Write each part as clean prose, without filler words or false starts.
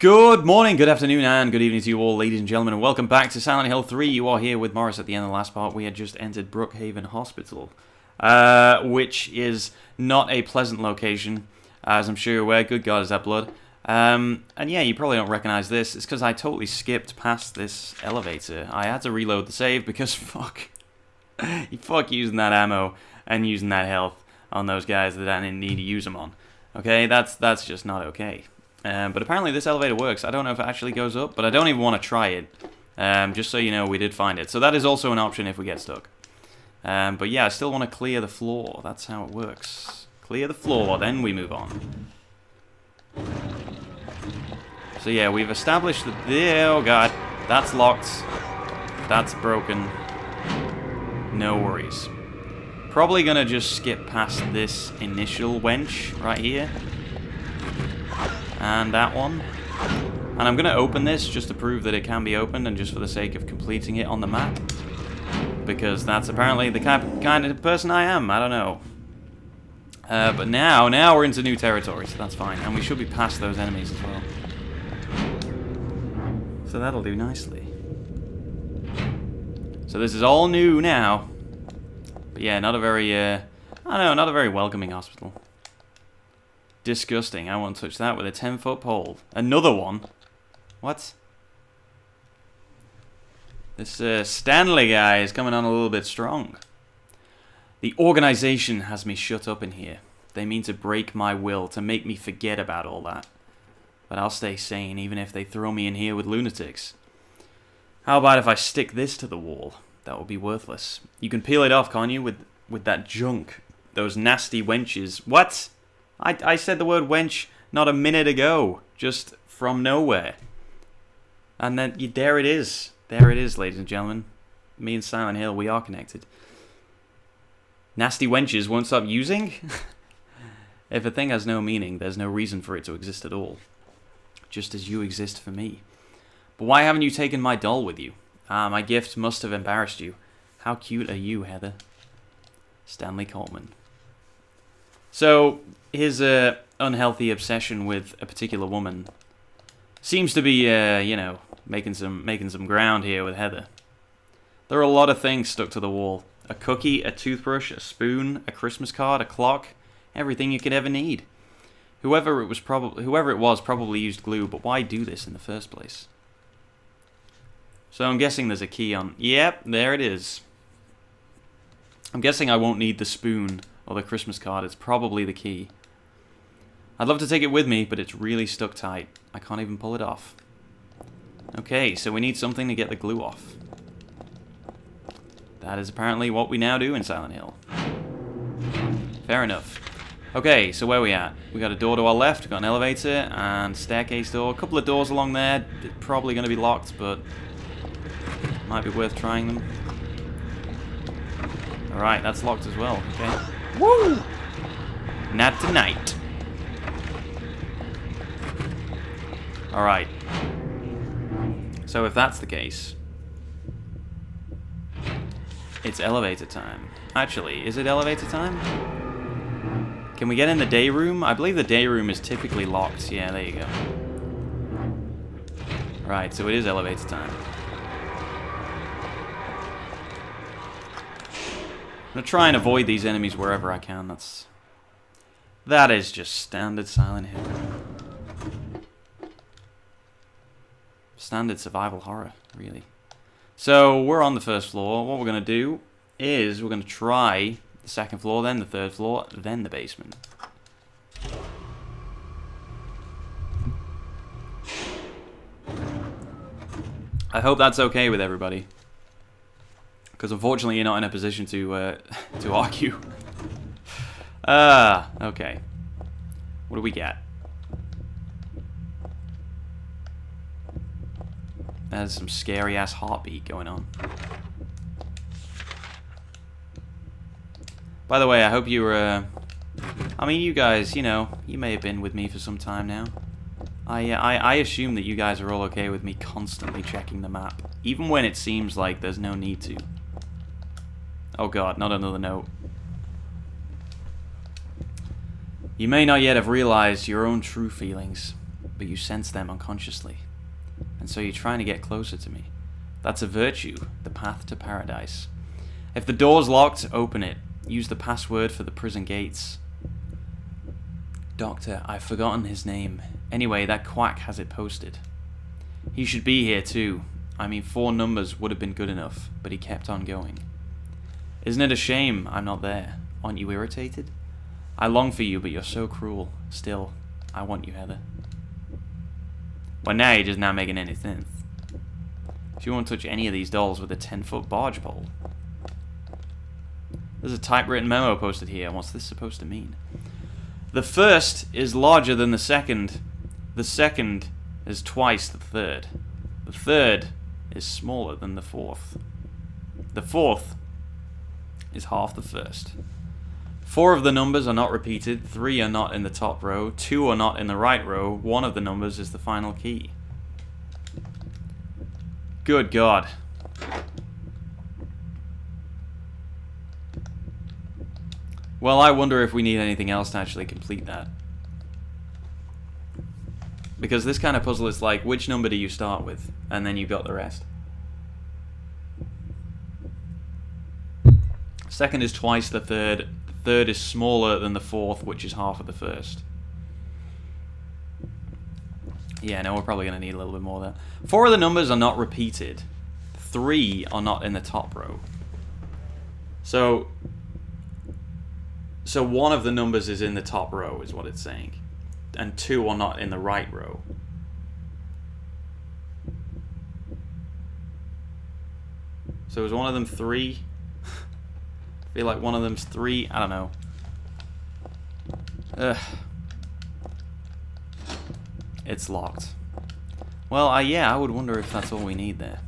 Good morning, good afternoon, and good evening to you all, ladies and gentlemen, and welcome back to Silent Hill 3. You are here with Morris at the end of the last part. We had just entered Brookhaven Hospital, which is not a pleasant location, as I'm sure you're aware. Good God, is that blood? And yeah, you probably don't recognize this. It's because I totally skipped past this elevator. I had to reload the save because fuck using that ammo and using that health on those guys that I didn't need to use them on. Okay, that's just not okay. But apparently this elevator works. I don't know if it actually goes up, but I don't even want to try it. Just so you know, we did find it. So that is also an option if we get stuck. But yeah, I still want to clear the floor. That's how it works. Clear the floor, then we move on. So yeah, we've established that... Oh god, that's locked. That's broken. No worries. Probably gonna just skip past this initial wench right here. And that one. And I'm going to open this just to prove that it can be opened and just for the sake of completing it on the map. Because that's apparently the kind of person I am. I don't know. But now we're into new territory, so that's fine. And we should be past those enemies as well. So that'll do nicely. So this is all new now. But yeah, not a very, I don't know, not a very welcoming hospital. Disgusting. I won't touch that with a 10-foot pole. Another one? What? This Stanley guy is coming on a little bit strong. The organization has me shut up in here. They mean to break my will, to make me forget about all that. But I'll stay sane even if they throw me in here with lunatics. How about if I stick this to the wall? That would be worthless. You can peel it off, can't you? With that junk. Those nasty wenches. What? I said the word wench not a minute ago, just from nowhere. And then, there it is. There it is, ladies and gentlemen. Me and Silent Hill, we are connected. Nasty wenches won't stop using? If a thing has no meaning, there's no reason for it to exist at all. Just as you exist for me. But why haven't you taken my doll with you? My gift must have embarrassed you. How cute are you, Heather? Stanley Coleman. So, his unhealthy obsession with a particular woman seems to be, you know, making some ground here with Heather. There are a lot of things stuck to the wall. A cookie, a toothbrush, a spoon, a Christmas card, a clock, everything you could ever need. Whoever it was probably used glue, but why do this in the first place? So I'm guessing there's a key on... Yep, there it is. I'm guessing I won't need the spoon or the Christmas card. It's probably the key. I'd love to take it with me, but it's really stuck tight. I can't even pull it off. Okay, so we need something to get the glue off. That is apparently what we now do in Silent Hill. Fair enough. Okay, so where are we at? We got a door to our left, we got an elevator, and staircase door. A couple of doors along there. They're probably going to be locked, but might be worth trying them. Alright, that's locked as well. Okay. Woo! Not tonight. Alright. So if that's the case, it's elevator time. Actually, is it elevator time? Can we get in the day room? I believe the day room is typically locked. Yeah, there you go. Right, so it is elevator time. I'm gonna try and avoid these enemies wherever I can. That is just standard Silent Hill. Standard survival horror, really. So, we're on the first floor. What we're gonna do is we're gonna try the second floor, then the third floor, then the basement. I hope that's okay with everybody. Because unfortunately you're not in a position to argue. Okay. What do we get? There's some scary ass heartbeat going on. By the way, I hope you were, I mean, you guys, you know, you may have been with me for some time now. I assume that you guys are all okay with me constantly checking the map, even when it seems like there's no need to. Oh god, not another note. You may not yet have realized your own true feelings, but you sense them unconsciously. And so you're trying to get closer to me. That's a virtue, the path to paradise. If the door's locked, open it. Use the password for the prison gates. Doctor, I've forgotten his name. Anyway, that quack has it posted. He should be here too. I mean, 4 numbers would have been good enough, but he kept on going. Isn't it a shame I'm not there? Aren't you irritated? I long for you, but you're so cruel. Still, I want you, Heather. Well, now you're just not making any sense. If you won't touch any of these dolls with a 10-foot barge pole. There's a typewritten memo posted here. What's this supposed to mean? The first is larger than the second. The second is twice the third. The third is smaller than the fourth. The fourth is half the first. 4 of the numbers are not repeated, 3 are not in the top row, 2 are not in the right row, 1 of the numbers is the final key. Good God. Well, I wonder if we need anything else to actually complete that. Because this kind of puzzle is like, which number do you start with? And then you've got the rest. Second is twice the third. The third is smaller than the fourth, which is half of the first. Yeah, no, we're probably going to need a little bit more of that. 4 of the numbers are not repeated. 3 are not in the top row. So 1 of the numbers is in the top row, is what it's saying. And 2 are not in the right row. So is one of them 3? I feel like one of them's 3. I don't know. Ugh. It's locked. Well, yeah, I would wonder if that's all we need there.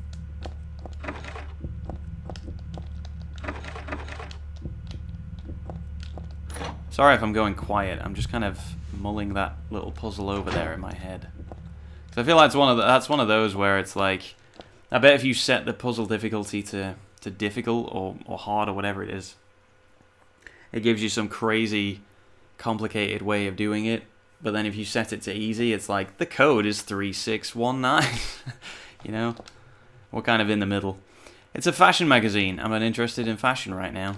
Sorry if I'm going quiet. I'm just kind of mulling that little puzzle over there in my head. So I feel like that's one of those where it's like, I bet if you set the puzzle difficulty to difficult or hard or whatever it is, it gives you some crazy complicated way of doing it. But then if you set it to easy, it's like the code is 3619. You know, we're kind of in the middle. It's a fashion magazine. I'm not interested in fashion right now.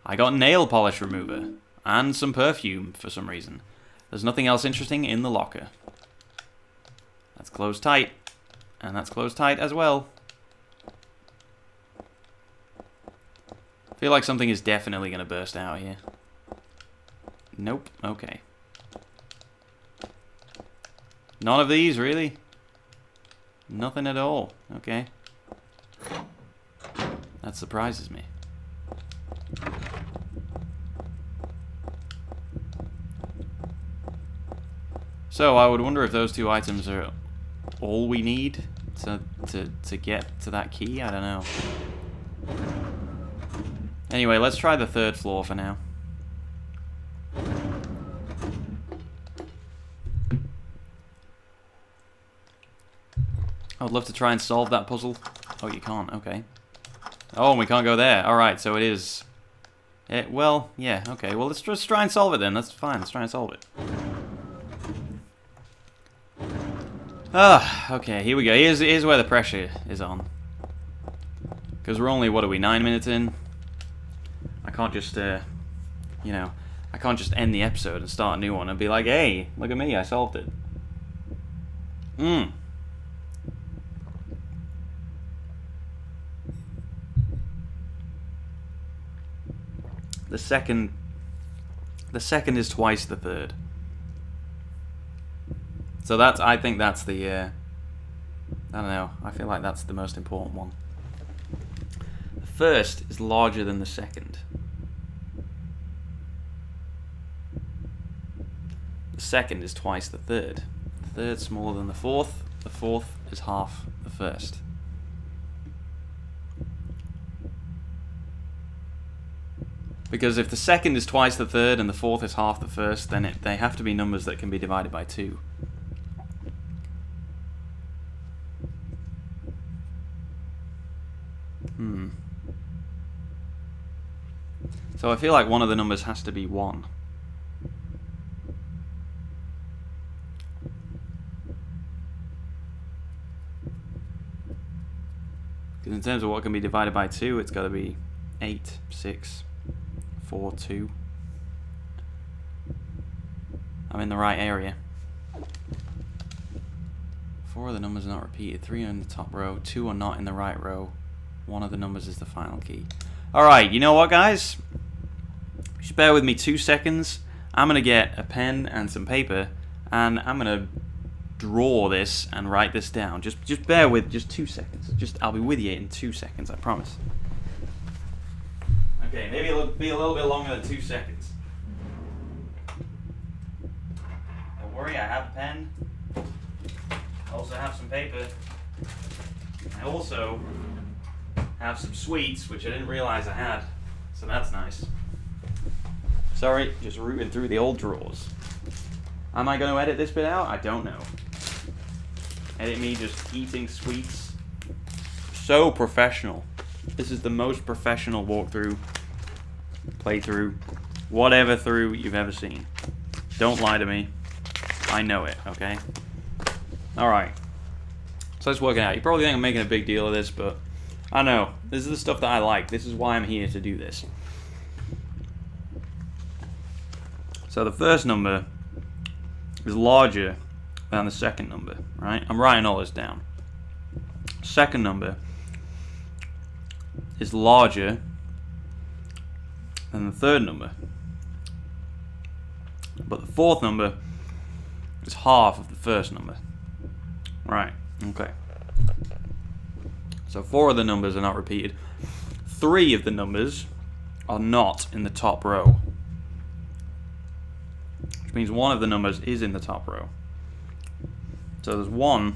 I got nail polish remover and some perfume for some reason. There's nothing else interesting in the locker. That's closed tight, and that's closed tight as well. I feel like something is definitely going to burst out here. Nope. Okay. None of these, really? Nothing at all. Okay. That surprises me. So I would wonder if those 2 items are all we need to get to that key. I don't know. Anyway, let's try the 3rd floor for now. I would love to try and solve that puzzle. Oh, you can't. Okay. Oh, we can't go there. Alright, so it is... well, yeah, okay. Well, let's just try and solve it then. That's fine. Let's try and solve it. Ah, okay. Here we go. Here's where the pressure is on. Because we're only, what are we, 9 minutes in? I can't just, you know, I can't just end the episode and start a new one and be like, hey, look at me, I solved it. The second is twice the third. So that's, I think that's the, I don't know, I feel like that's the most important one. The first is larger than the second. The second is twice the third. The third smaller than the fourth. The fourth is half the first. Because if the second is twice the third and the fourth is half the first, then they have to be numbers that can be divided by 2. So I feel like one of the numbers has to be 1. Because in terms of what can be divided by 2, it's got to be 8, 6, 4, 2. I'm in the right area. 4 of the numbers are not repeated. 3 are in the top row. 2 are not in the right row. 1 of the numbers is the final key. Alright, you know what, guys? Just bear with me 2 seconds. I'm going to get a pen and some paper, and I'm going to draw this and write this down. Just bear with just 2 seconds. I'll be with you in 2 seconds, I promise. Okay, maybe it'll be a little bit longer than 2 seconds. Don't worry, I have a pen. I also have some paper. I also have some sweets, which I didn't realize I had. So that's nice. Sorry, just rooting through the old drawers. Am I going to edit this bit out? I don't know. Edit me just eating sweets. So professional. This is the most professional walkthrough, playthrough, whatever through you've ever seen. Don't lie to me. I know it, okay? Alright. So let's work it out. You probably think I'm making a big deal of this, but I know. This is the stuff that I like. This is why I'm here to do this. So the first number is larger than the second number, right? I'm writing all this down. Second number is larger than the third number. But the fourth number is half of the first number. Right, okay. So 4 of the numbers are not repeated. 3 of the numbers are not in the top row. Which means 1 of the numbers is in the top row. So there's 1.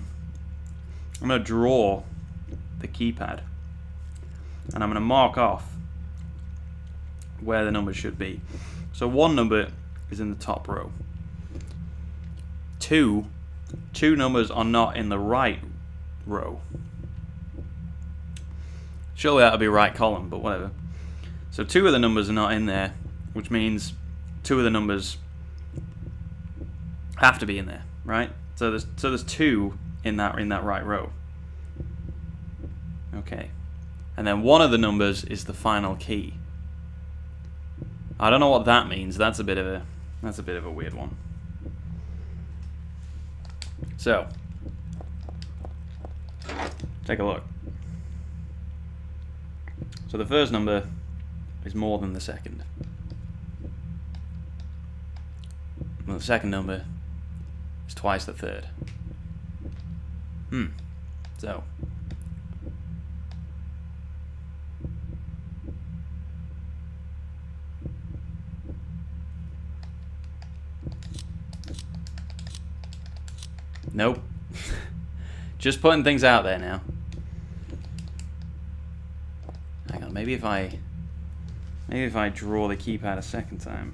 I'm going to draw the keypad. And I'm going to mark off where the numbers should be. So 1 number is in the top row. 2 numbers are not in the right row. Surely that would be right column, but whatever. So 2 of the numbers are not in there, which means 2 of the numbers have to be in there, right? So there's 2 in that right row. Okay. And then 1 of the numbers is the final key. I don't know what that means. That's a bit of a weird one. So, take a look. So the first number is more than the second. And the second number is twice the third. So, nope. Just putting things out there now. Hang on, maybe if I draw the keypad a second time,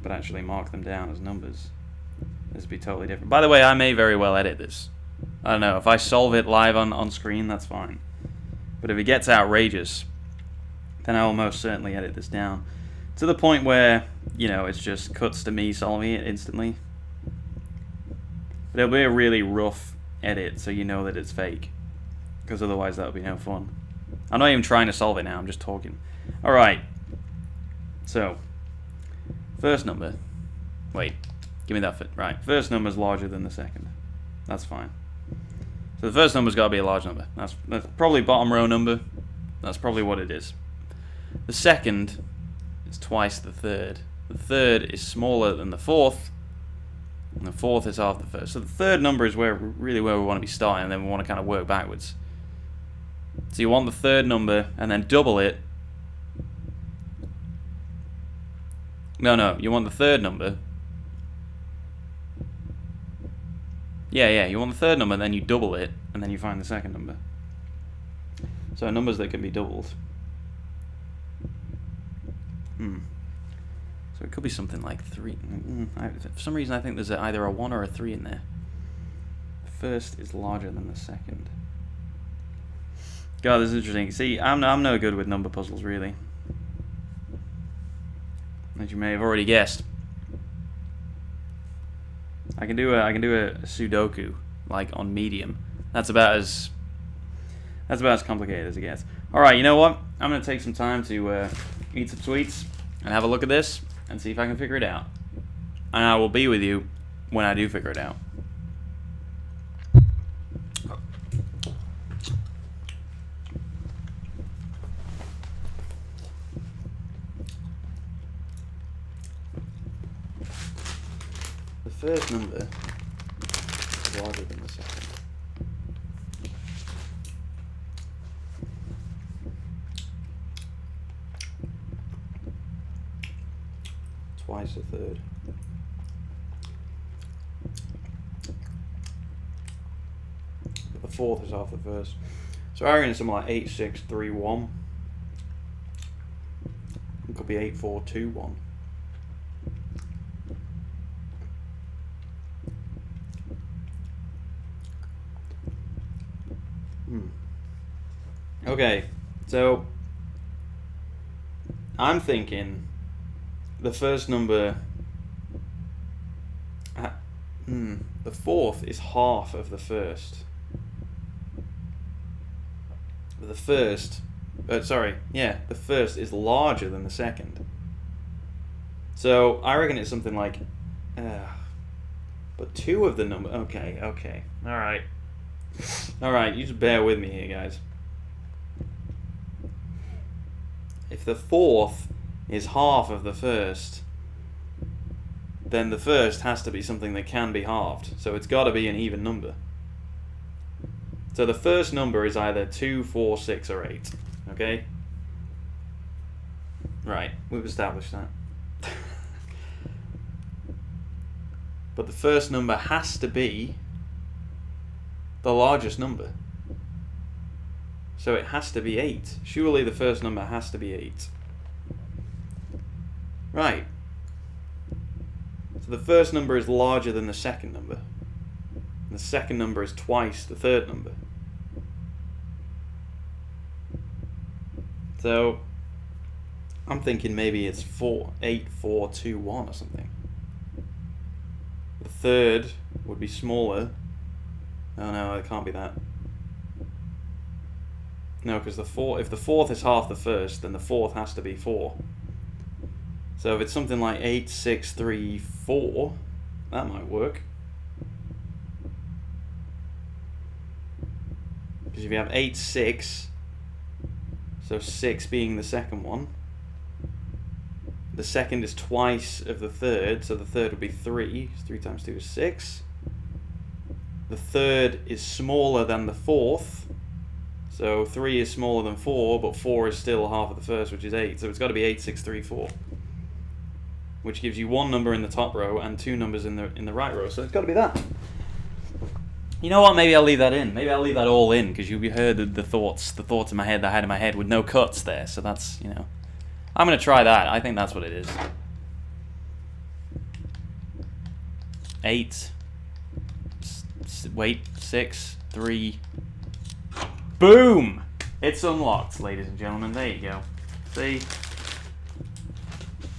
but actually mark them down as numbers, this would be totally different. By the way, I may very well edit this. I don't know, if I solve it live on screen, that's fine. But if it gets outrageous, then I will most certainly edit this down. To the point where, you know, it's just cuts to me solving it instantly. But it'll be a really rough edit, so you know that it's fake. Because otherwise that would be no fun. I'm not even trying to solve it now, I'm just talking. Alright. So, first number. Wait, give me that fit. Right, first number is larger than the second. That's fine. So the first number's got to be a large number. That's probably bottom row number. That's probably what it is. The second is twice the third. The third is smaller than the fourth. And the fourth is half the first. So the third number is really where we want to be starting, and then we want to kind of work backwards. So you want the third number, and then double it. No, you want the third number. Yeah, you want the third number, then you double it, and then you find the second number. So numbers that can be doubled. So it could be something like 3. For some reason I think there's either a 1 or a 3 in there. The first is larger than the second. God, this is interesting. See, I'm no good with number puzzles, really. As you may have already guessed. I can do a Sudoku, like on medium, That's about as complicated as it gets. All right, you know what? I'm gonna take some time to eat some sweets and have a look at this and see if I can figure it out. And I will be with you when I do figure it out. The first number is larger than the second. Twice the third. The fourth is half the first. So I reckon it's something like 8, 6, 3, 1. It could be 8, 4, 2, 1. Okay, so I'm thinking the first number, the fourth is half of the first. The first is larger than the second. So I reckon it's something like, but two of the number, okay, alright, you just bear with me here, guys. If the fourth is half of the first, then the first has to be something that can be halved. So it's got to be an even number. So the first number is either 2, 4, 6, or 8. Okay? Right, we've established that. But the first number has to be the largest number. So it has to be 8. Surely the first number has to be 8. Right. So the first number is larger than the second number. And the second number is twice the third number. So I'm thinking maybe it's 8, 4, 2, 1 or something. The third would be smaller. Oh no, it can't be that. No, because if the fourth is half the first, then the fourth has to be 4. So if it's something like 8, 6, 3, 4, that might work. Because if you have 8, 6, so 6 being the second one, the second is twice of the third, so the third would be 3. 3 times 2 is 6. The third is smaller than the fourth. So 3 is smaller than 4, but 4 is still half of the first, which is 8. So it's got to be 8, 6, 3, 4. Which gives you one number in the top row and 2 numbers in the right row. So it's got to be that. You know what? Maybe I'll leave that in. Maybe I'll leave that all in, because you heard the thoughts in my head that I had in my head with no cuts there. So that's, I'm going to try that. I think that's what it is. 8. Wait, 6, 3. Boom! It's unlocked, ladies and gentlemen. There you go. See?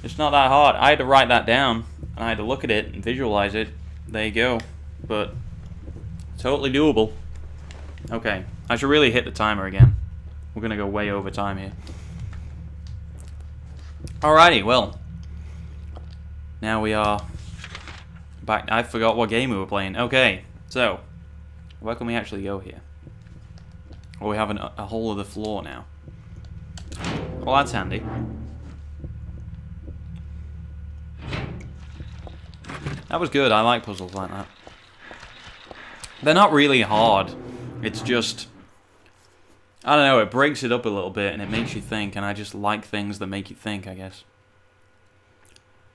It's not that hard. I had to write that down, and I had to look at it and visualize it. There you go. But totally doable. Okay, I should really hit the timer again. We're going to go way over time here. Alrighty, well. Now we are back. I forgot what game we were playing. Okay, so where can we actually go here? Well, we have a whole other floor now. Well, that's handy. That was good. I like puzzles like that. They're not really hard. It's just, I don't know, it breaks it up a little bit and it makes you think, and I just like things that make you think, I guess.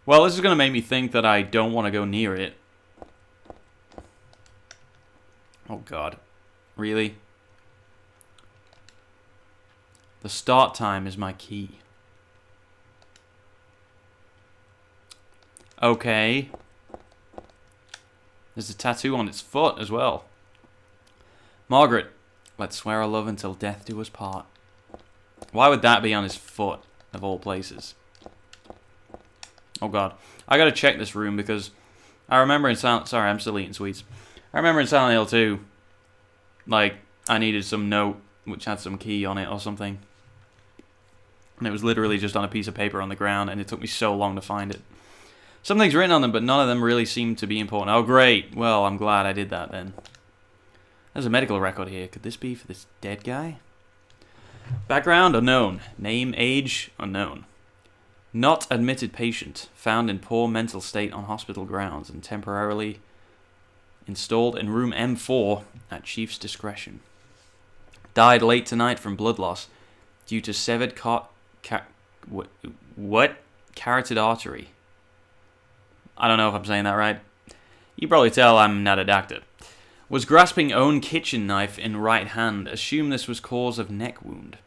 Well, this is going to make me think that I don't want to go near it. Oh, God. Really? The start time is my key. Okay. There's a tattoo on its foot as well. Margaret, let's swear our love until death do us part. Why would that be on his foot, of all places? Oh God. I gotta check this room because I remember in Silent... Sorry, I'm still eating sweets. I remember in Silent Hill 2, Like, I needed some note which had some key on it or something. And it was literally just on a piece of paper on the ground, and it took me so long to find it. Something's written on them, but none of them really seem to be important. Oh, great. Well, I'm glad I did that then. There's a medical record here. Could this be for this dead guy? Background, unknown. Name, age, unknown. Not admitted patient. Found in poor mental state on hospital grounds and temporarily installed in room M4 at chief's discretion. Died late tonight from blood loss due to severed carotid artery. I don't know if I'm saying that right. You probably tell I'm not a doctor. Was grasping own kitchen knife in right hand. Assume this was cause of neck wound.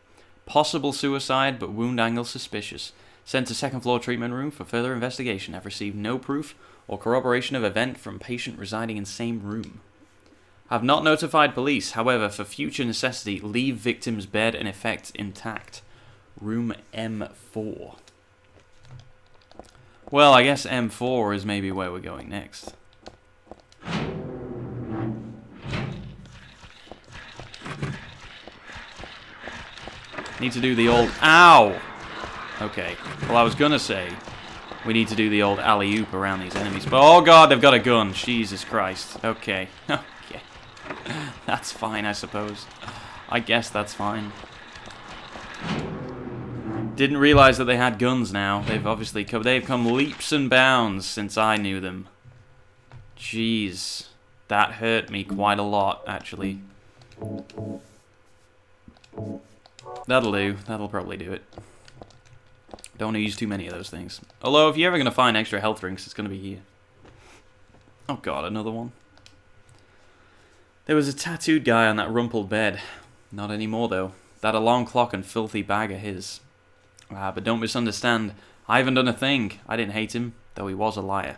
Possible suicide, but wound angle suspicious. Sent to second floor treatment room for further investigation. Have received no proof or corroboration of event from patient residing in same room. Have not notified police. However, for future necessity, leave victim's bed and effects intact. Room M4. Well, I guess M4 is maybe where we're going next. Need to do the old... Ow! Okay. Well, I was gonna say we need to do the old alley-oop around these enemies. But, oh god, they've got a gun. Jesus Christ. Okay. Okay. That's fine, I suppose. I guess that's fine. Didn't realize that they had guns now. They've obviously come leaps and bounds since I knew them. Jeez. That hurt me quite a lot, actually. That'll do. That'll probably do it. Don't want to use too many of those things. Although, if you're ever going to find extra health drinks, it's going to be here. Oh god, another one. There was a tattooed guy on that rumpled bed. Not anymore, though. That alarm clock and filthy bag are his. But don't misunderstand. I haven't done a thing. I didn't hate him, though he was a liar.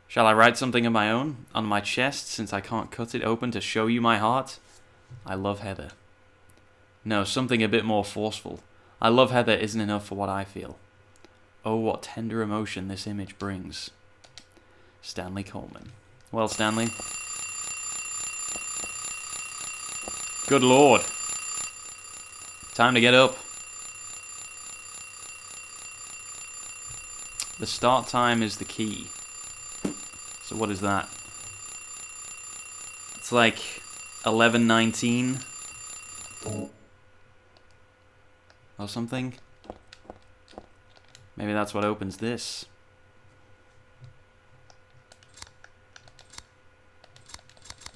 Shall I write something of my own? On my chest, since I can't cut it open to show you my heart? I love Heather. No, something a bit more forceful. I love Heather isn't enough for what I feel. Oh, what tender emotion this image brings. Stanley Coleman. Well, Stanley. Good lord. Time to get up. The start time is the key. So what is that? It's like 11:19 or something. Maybe that's what opens this.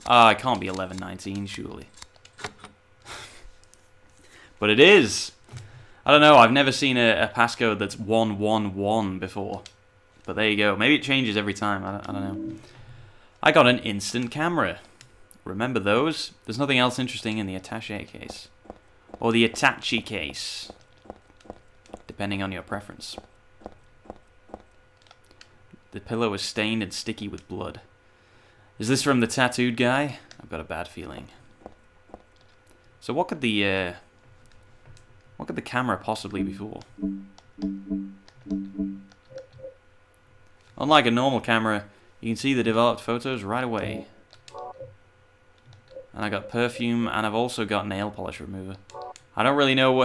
Ah, it can't be 11:19, surely. But it is. I don't know, I've never seen a passcode that's 111 before. But there you go. Maybe it changes every time. I don't know. I got an instant camera. Remember those? There's nothing else interesting in the attaché case. Or the attaché case. Depending on your preference. The pillow is stained and sticky with blood. Is this from the tattooed guy? I've got a bad feeling. So what could the camera possibly be for? Unlike a normal camera, you can see the developed photos right away. And I got perfume, and I've also got nail polish remover. I don't really know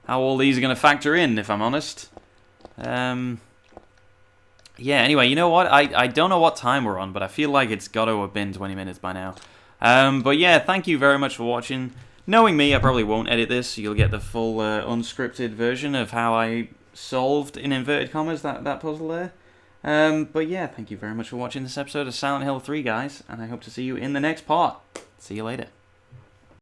how all these are going to factor in, if I'm honest. Yeah, anyway, you know what? I don't know what time we're on, but I feel like it's got to have been 20 minutes by now. But yeah, thank you very much for watching. Knowing me, I probably won't edit this, so you'll get the full unscripted version of how I solved, in inverted commas, that puzzle there. But yeah, thank you very much for watching this episode of Silent Hill 3, guys, and I hope to see you in the next part. See you later.